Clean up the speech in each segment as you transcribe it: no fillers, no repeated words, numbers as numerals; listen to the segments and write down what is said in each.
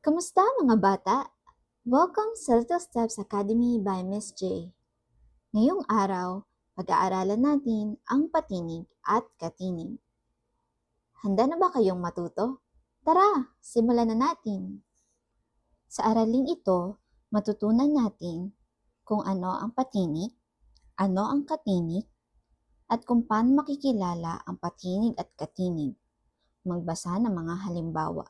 Kamusta mga bata? Welcome sa Little Steps Academy by Miss J. Ngayong araw, pag-aaralan natin ang patinig at katinig. Handa na ba kayong matuto? Tara, simulan na natin. Sa araling ito, matutunan natin kung ano ang patinig, ano ang katinig, at kung paano makikilala ang patinig at katinig. Magbasa ng mga halimbawa.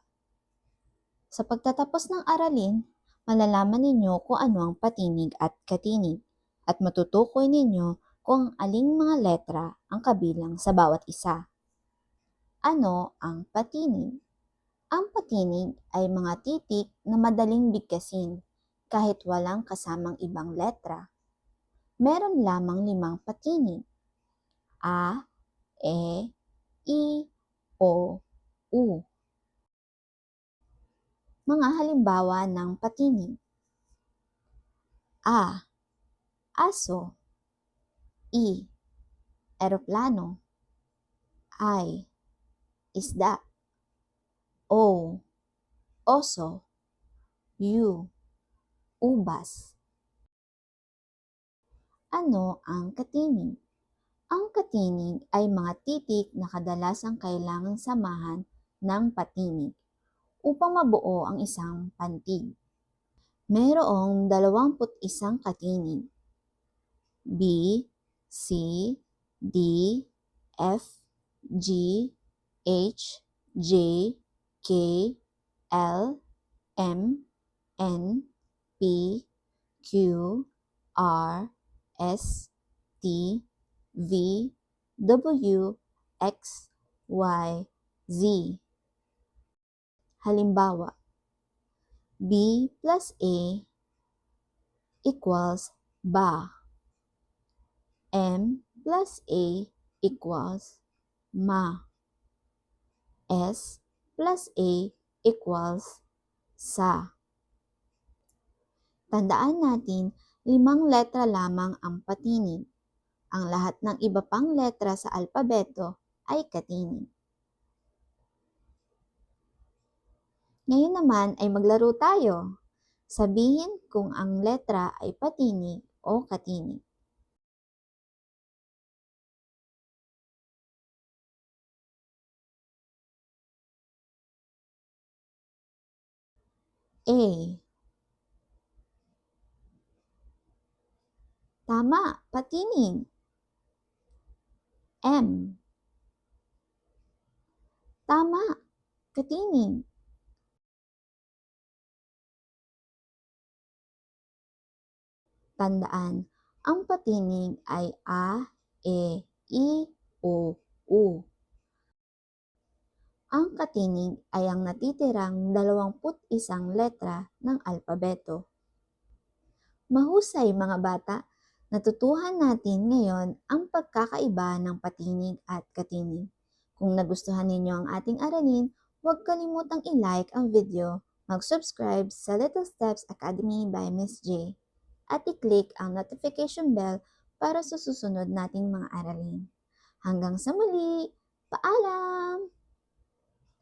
Sa pagtatapos ng aralin, malalaman ninyo kung ano ang patinig at katinig at matutukoy ninyo kung aling mga letra ang kabilang sa bawat isa. Ano ang patinig? Ang patinig ay mga titik na madaling bigkasin kahit walang kasamang ibang letra. Meron lamang 5 patinig: A, E, I, O, U. Mga halimbawa ng patinig: A. Aso. I. Eroplano. I. Isda. O. Oso. U. Ubas. Ano ang katinig? Ang katinig ay mga titik na kadalasang kailangang samahan ng patinig upang mabuo ang isang pantig. Mayroong 21 katinig: B, C, D, F, G, H, J, K, L, M, N, P, Q, R, S, T, V, W, X, Y, Z. Halimbawa, B plus A equals ba. M plus A equals ma. S plus A equals sa. Tandaan natin, 5 letra lamang ang patinig. Ang lahat ng iba pang letra sa alpabeto ay katinig. Ngayon naman ay maglaro tayo. Sabihin kung ang letra ay patinig o katinig. A. Tama, patinig. M. Tama, katinig. Tandaan, ang patinig ay A, E, I, O, U. Ang katinig ay ang natitirang 21 letra ng alpabeto. Mahusay mga bata, natutuhan natin ngayon ang pagkakaiba ng patinig at katinig. Kung nagustuhan ninyo ang ating aralin, huwag kalimutang i-like ang video, mag-subscribe sa Little Steps Academy by Miss J, at i-click ang notification bell para sa susunod nating mga aralin. Hanggang sa muli, paalam!